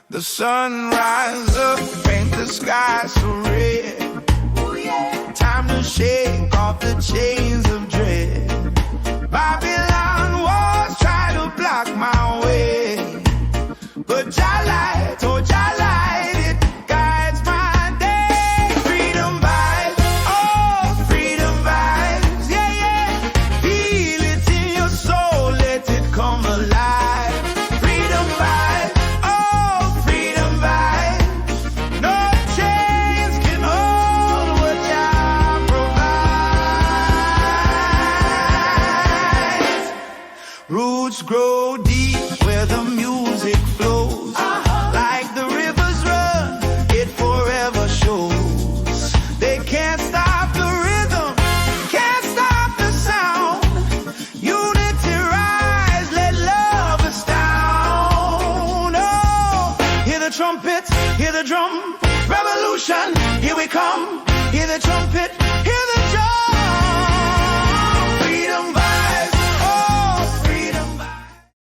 The sun rises up, paint the sky so red. Ooh, yeah. Time to shake off the chains of dread. Babylon walls try to block my way, but Jah light, oh Jah light, it guides my day. Freedom vibes, oh freedom vibes, yeah, yeah. Feel it in your soul, let it come alive. Freedom vibes, oh freedom vibes. No chains can hold what Jah provides. Roots grow deep where the music flows. Like the rivers run, it forever shows. They can't stop the rhythm, can't stop the sound. Unity rise, let love astound. Oh, hear the trumpets, hear the drum. Revolution, here we come. Hear the trumpet, hear